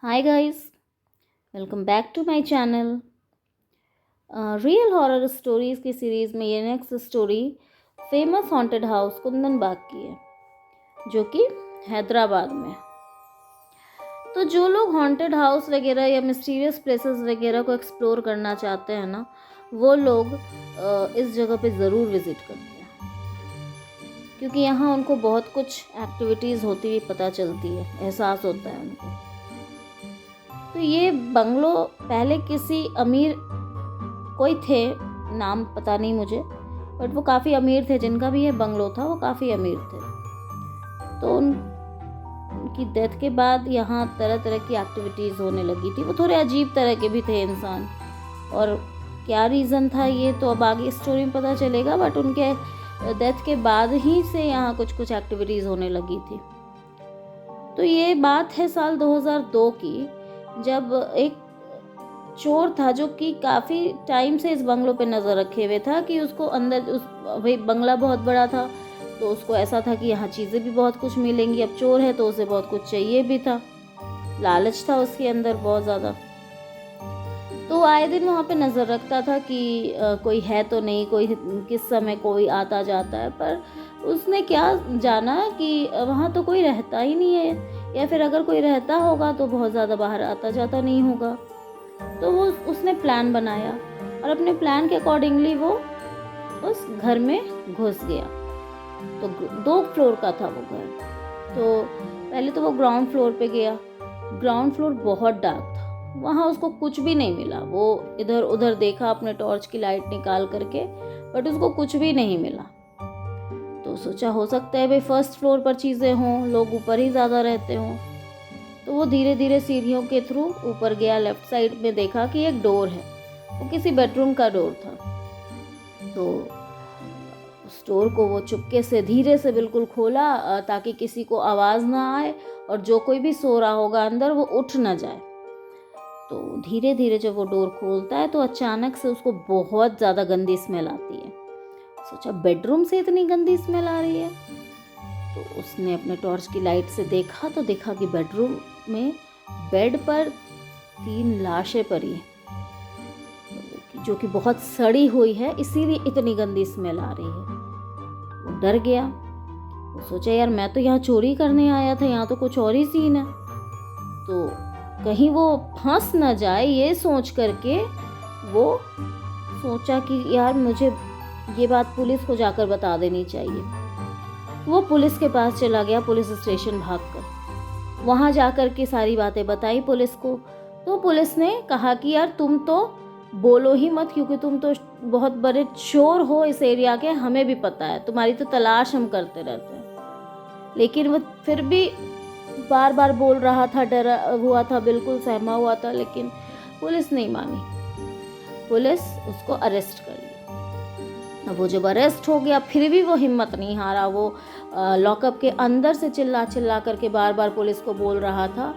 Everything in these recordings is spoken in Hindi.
Hi guys, welcome back to my channel. Real horror stories की सीरीज़ में ये next story famous haunted house Kundan Bagh की है, जो कि हैदराबाद में है। तो जो लोग हॉन्टेड हाउस वगैरह या मिस्टीरियस प्लेसेस वगैरह को एक्सप्लोर करना चाहते हैं ना, वो लोग इस जगह पे ज़रूर विज़िट करते हैं, क्योंकि यहाँ उनको बहुत कुछ एक्टिविटीज़ होती हुई पता चलती है, एहसास होता है उनको। तो ये बंगलो पहले किसी अमीर कोई थे, नाम पता नहीं मुझे, बट वो काफ़ी अमीर थे। जिनका भी ये बंगलो था वो काफ़ी अमीर थे। तो उनकी डेथ के बाद यहाँ तरह तरह की एक्टिविटीज़ होने लगी थी। वो थोड़े अजीब तरह के भी थे इंसान, और क्या रीज़न था ये तो अब आगे स्टोरी में पता चलेगा। बट उनके डेथ के बाद ही से यहाँ कुछ कुछ एक्टिविटीज़ होने लगी थी। तो ये बात है साल 2002 की, जब एक चोर था जो कि काफ़ी टाइम से इस बंगलो पे नज़र रखे हुए था कि उसको अंदर भाई बंगला बहुत बड़ा था, तो उसको ऐसा था कि यहाँ चीज़ें भी बहुत कुछ मिलेंगी। अब चोर है तो उसे बहुत कुछ चाहिए भी था, लालच था उसके अंदर बहुत ज़्यादा। तो आए दिन वहाँ पे नज़र रखता था कि कोई है तो नहीं, कोई किस समय कोई आता जाता है। पर उसने क्या जाना कि वहाँ तो कोई रहता ही नहीं है, या फिर अगर कोई रहता होगा तो बहुत ज़्यादा बाहर आता जाता नहीं होगा। तो वो उसने प्लान बनाया, और अपने प्लान के अकॉर्डिंगली वो उस घर में घुस गया। तो 2 फ्लोर का था वो घर। तो पहले तो वो ग्राउंड फ्लोर पे गया। ग्राउंड फ्लोर बहुत डार्क था, वहाँ उसको कुछ भी नहीं मिला। वो इधर उधर देखा अपने टॉर्च की लाइट निकाल करके, बट उसको कुछ भी नहीं मिला। तो सोचा हो सकता है भाई फर्स्ट फ्लोर पर चीज़ें हों, लोग ऊपर ही ज़्यादा रहते हों। तो वो धीरे धीरे सीढ़ियों के थ्रू ऊपर गया। लेफ्ट साइड में देखा कि एक डोर है, वो किसी बेडरूम का डोर था। तो उस डोर को वो चुपके से धीरे से बिल्कुल खोला, ताकि किसी को आवाज़ ना आए, और जो कोई भी सो रहा होगा अंदर वो उठ ना जाए। तो धीरे धीरे जब वो डोर खोलता है तो अचानक से उसको बहुत ज़्यादा गंदी स्मेल आती है। सोचा बेडरूम से इतनी गंदी स्मेल आ रही है। तो उसने अपने टॉर्च की लाइट से देखा, तो देखा कि बेडरूम में बेड पर 3 लाशें पड़ी हैं, जो कि बहुत सड़ी हुई है, इसीलिए इतनी गंदी स्मेल आ रही है। वो डर गया। वो सोचा यार मैं तो यहाँ चोरी करने आया था, यहाँ तो कुछ और ही सीन है। तो कहीं वो फंस न जाए, ये सोच करके वो सोचा कि यार मुझे ये बात पुलिस को जाकर बता देनी चाहिए। वो पुलिस के पास चला गया, पुलिस स्टेशन भागकर। वहाँ जाकर के सारी बातें बताई पुलिस को। तो पुलिस ने कहा कि यार तुम तो बोलो ही मत, क्योंकि तुम तो बहुत बड़े चोर हो इस एरिया के, हमें भी पता है, तुम्हारी तो तलाश हम करते रहते हैं। लेकिन वो फिर भी बार बार बोल रहा था, डरा हुआ था, बिल्कुल सहमा हुआ था, लेकिन पुलिस नहीं मानी। पुलिस उसको अरेस्ट कर लिया। वो जब अरेस्ट हो गया फिर भी वो हिम्मत नहीं हारा। वो लॉकअप के अंदर से चिल्ला चिल्ला करके बार बार पुलिस को बोल रहा था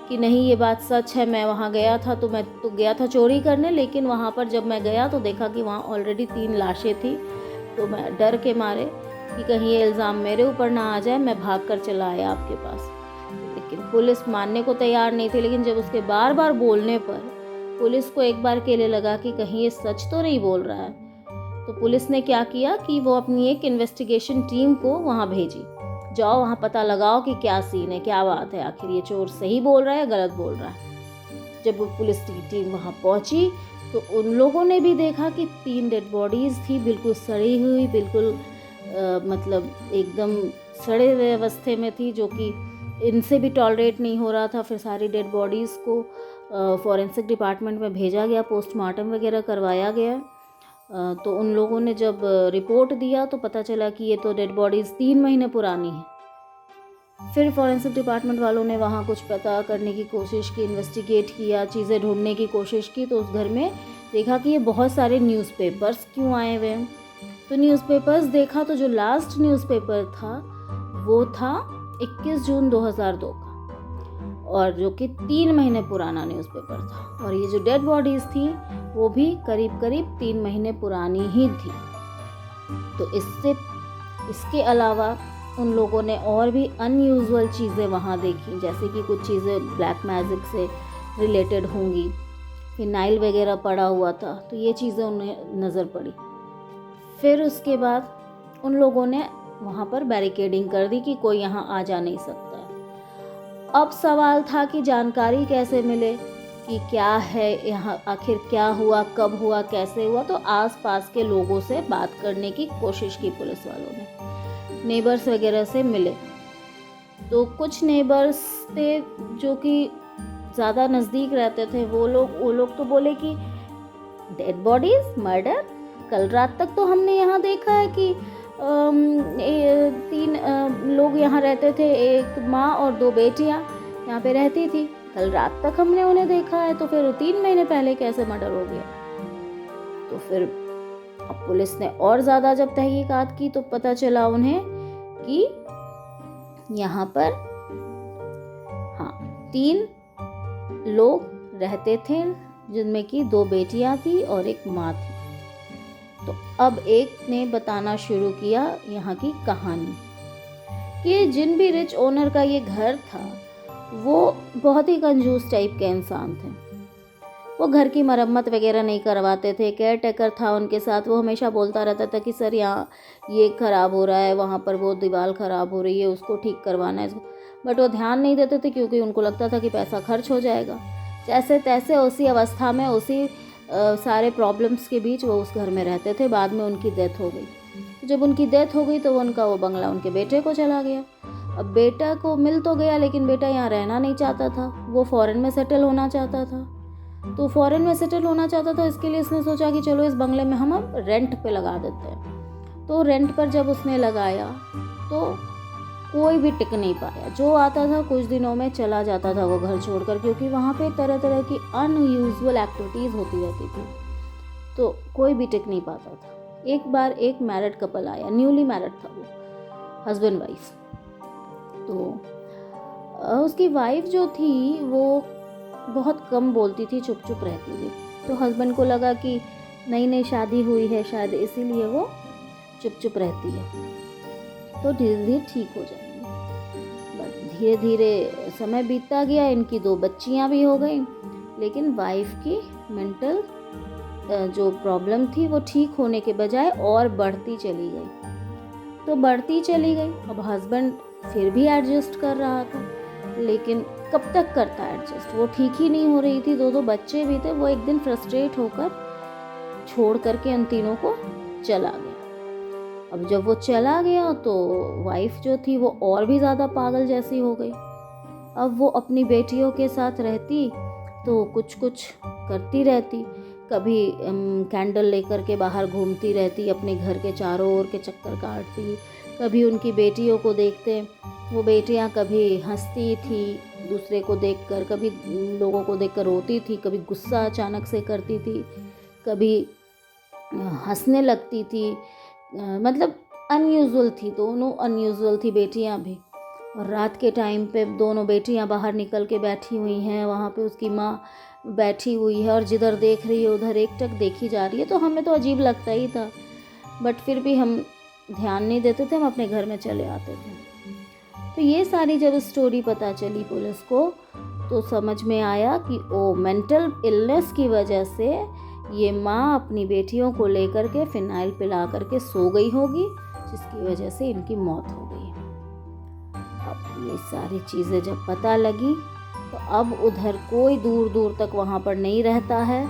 कि नहीं ये बात सच है, मैं वहाँ गया था, तो मैं तो गया था चोरी करने, लेकिन वहाँ पर जब मैं गया तो देखा कि वहाँ ऑलरेडी 3 लाशें थी। तो मैं डर के मारे कि कहीं ये इल्ज़ाम मेरे ऊपर ना आ जाए, मैं भाग कर चला आया आपके पास। लेकिन पुलिस मानने को तैयार नहीं थी। लेकिन जब उसके बार बार बोलने पर पुलिस को एक बार के लिए लगा कि कहीं ये सच तो नहीं बोल रहा है। तो पुलिस ने क्या किया कि वो अपनी एक इन्वेस्टिगेशन टीम को वहाँ भेजी, जाओ वहाँ पता लगाओ कि क्या सीन है, क्या बात है, आखिर ये चोर सही बोल रहा है या गलत बोल रहा है। जब वो पुलिस की टीम वहाँ पहुँची तो उन लोगों ने भी देखा कि 3 डेड बॉडीज़ थी, बिल्कुल सड़ी हुई, बिल्कुल मतलब एकदम सड़े हुए अवस्थे में थी, जो कि इनसे भी टॉलरेट नहीं हो रहा था। फिर सारी डेड बॉडीज़ को फॉरेंसिक डिपार्टमेंट में भेजा गया, पोस्टमार्टम वगैरह करवाया गया। तो उन लोगों ने जब रिपोर्ट दिया तो पता चला कि ये तो डेड बॉडीज़ 3 महीने पुरानी है। फिर फॉरेंसिक डिपार्टमेंट वालों ने वहाँ कुछ पता करने की कोशिश की, इन्वेस्टिगेट किया, चीज़ें ढूंढने की कोशिश की। तो उस घर में देखा कि ये बहुत सारे न्यूज़पेपर्स क्यों आए हुए हैं। तो न्यूज़पेपर्स देखा तो जो लास्ट न्यूज़पेपर था वो था 21 जून 2002 का, और जो कि 3 महीने पुराना न्यूज़पेपर था। और ये जो डेड बॉडीज़ थी वो भी करीब करीब 3 महीने पुरानी ही थी। तो इसके अलावा उन लोगों ने और भी अनयूजुअल चीज़ें वहाँ देखी, जैसे कि कुछ चीज़ें ब्लैक मैजिक से रिलेटेड होंगी, फिनाइल वगैरह पड़ा हुआ था, तो ये चीज़ें उन्हें नज़र पड़ी। फिर उसके बाद उन लोगों ने वहाँ पर बैरिकेडिंग कर दी कि कोई यहाँ आ जा नहीं सकता है। अब सवाल था कि जानकारी कैसे मिले कि क्या है यहाँ, आखिर क्या हुआ, कब हुआ, कैसे हुआ। तो आसपास के लोगों से बात करने की कोशिश की पुलिस वालों ने, नेबर्स वगैरह से मिले। तो कुछ नेबर्स थे जो कि ज़्यादा नज़दीक रहते थे, वो लोग तो बोले कि डेड बॉडीज, मर्डर, कल रात तक तो हमने यहाँ देखा है कि 3 लोग यहाँ रहते थे, एक माँ और 2 बेटियाँ यहाँ पे रहती थी, कल रात तक हमने उन्हें देखा है, तो फिर 3 महीने पहले कैसे मर्डर हो गया। तो फिर अब पुलिस ने और ज़्यादा जब तहकीकात की तो पता चला उन्हें कि यहाँ पर 3 लोग रहते थे, जिनमें कि 2 बेटियां थी और एक माँ थी। तो अब एक ने बताना शुरू किया यहाँ की कहानी कि जिन भी रिच ओनर का ये घर था, वो बहुत ही कंजूस टाइप के इंसान थे। वो घर की मरम्मत वगैरह नहीं करवाते थे, केयर टेकर था उनके साथ, वो हमेशा बोलता रहता था कि सर यहाँ ये ख़राब हो रहा है, वहाँ पर वो दीवार ख़राब हो रही है, उसको ठीक करवाना है इसको, बट वो ध्यान नहीं देते थे क्योंकि उनको लगता था कि पैसा खर्च हो जाएगा। जैसे तैसे उसी अवस्था में, उसी सारे प्रॉब्लम्स के बीच वो उस घर में रहते थे। बाद में उनकी डेथ हो गई। तो जब उनकी डेथ हो गई तो उनका वो बंगला उनके बेटे को चला गया। अब बेटा को मिल तो गया, लेकिन बेटा यहाँ रहना नहीं चाहता था, वो फॉरेन में सेटल होना चाहता था। तो फॉरेन में सेटल होना चाहता था, इसके लिए इसने सोचा कि चलो इस बंगले में हम अब रेंट पे लगा देते हैं। तो रेंट पर जब उसने लगाया तो कोई भी टिक नहीं पाया, जो आता था कुछ दिनों में चला जाता था वो घर छोड़कर, क्योंकि वहाँ पे तरह तरह की अनयूजुअल एक्टिविटीज़ होती रहती थी, तो कोई भी टिक नहीं पाता था। एक बार एक मैरिड कपल आया, न्यूली मैरिड था वो, हस्बैंड वाइफ। तो उसकी वाइफ जो थी वो बहुत कम बोलती थी, चुप चुप रहती थी। तो हस्बैंड को लगा कि नई नई शादी हुई है शायद, इसीलिए वो चुप चुप रहती है, तो धीरे धीरे ठीक हो जाएंगी। बट धीरे धीरे समय बीतता गया, इनकी 2 बच्चियां भी हो गई, लेकिन वाइफ की मेंटल जो प्रॉब्लम थी वो ठीक होने के बजाय और बढ़ती चली गई। तो बढ़ती चली गई। अब हस्बैंड फिर भी एडजस्ट कर रहा था, लेकिन कब तक करता एडजस्ट, वो ठीक ही नहीं हो रही थी। 2 बच्चे भी थे। वो एक दिन फ्रस्ट्रेट होकर छोड़ करके उन तीनों को चला गया। अब जब वो चला गया तो वाइफ जो थी वो और भी ज़्यादा पागल जैसी हो गई। अब वो अपनी बेटियों के साथ रहती तो कुछ कुछ करती रहती, कभी कैंडल लेकर के बाहर घूमती रहती, अपने घर के चारों ओर के चक्कर काटती, कभी उनकी बेटियों को देखते, वो बेटियां कभी हंसती थी दूसरे को देखकर, कभी लोगों को देखकर रोती थी, कभी गुस्सा अचानक से करती थी, कभी हंसने लगती थी। मतलब अनयूजुअल थी, दोनों अनयूजुअल थी बेटियां भी। और रात के टाइम पे दोनों बेटियां बाहर निकल के बैठी हुई हैं, वहाँ पे उसकी माँ बैठी हुई है और जिधर देख रही है उधर एकटक देखी जा रही है। तो हमें तो अजीब लगता ही था, बट फिर भी हम ध्यान नहीं देते थे, हम अपने घर में चले आते थे। तो ये सारी जब स्टोरी पता चली पुलिस को तो समझ में आया कि ओ मेंटल इलनेस की वजह से ये माँ अपनी बेटियों को लेकर के फिनाइल पिला करके सो गई होगी, जिसकी वजह से इनकी मौत हो गई। अब ये सारी चीज़ें जब पता लगी तो अब उधर कोई दूर दूर तक वहाँ पर नहीं रहता है,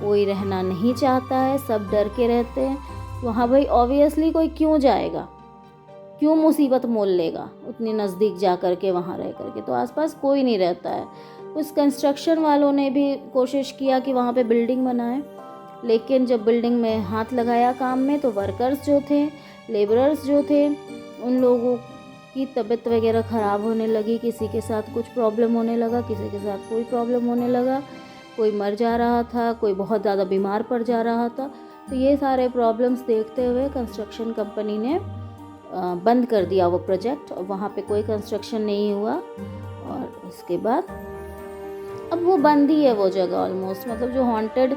कोई रहना नहीं चाहता है, सब डर के रहते हैं वहाँ। भाई ऑब्वियसली कोई क्यों जाएगा, क्यों मुसीबत मोल लेगा उतनी नज़दीक जा कर के वहाँ रह करके, तो आसपास कोई नहीं रहता है। उस कंस्ट्रक्शन वालों ने भी कोशिश किया कि वहाँ पे बिल्डिंग बनाए, लेकिन जब बिल्डिंग में हाथ लगाया काम में तो वर्कर्स जो थे, लेबरर्स जो थे, उन लोगों की तबीयत वगैरह ख़राब होने लगी, किसी के साथ कुछ प्रॉब्लम होने लगा, किसी के साथ कोई प्रॉब्लम होने लगा, कोई मर जा रहा था, कोई बहुत ज़्यादा बीमार पड़ जा रहा था। तो ये सारे प्रॉब्लम्स देखते हुए कंस्ट्रक्शन कंपनी ने बंद कर दिया वो प्रोजेक्ट, और वहाँ पे कोई कंस्ट्रक्शन नहीं हुआ। और उसके बाद अब वो बंद ही है वो जगह ऑलमोस्ट, मतलब जो हॉन्टेड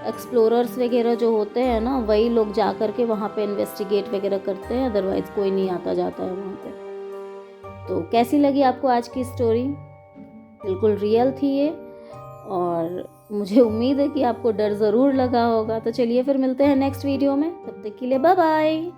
एक्सप्लोरर्स वगैरह जो होते हैं ना, वही लोग जा कर के वहाँ पे इन्वेस्टिगेट वगैरह करते हैं, अदरवाइज़ कोई नहीं आता जाता है वहाँ पे। तो कैसी लगी आपको आज की स्टोरी? बिल्कुल रियल थी ये, और मुझे उम्मीद है कि आपको डर ज़रूर लगा होगा। तो चलिए फिर मिलते हैं नेक्स्ट वीडियो में, तब तक के लिए बाय बाय।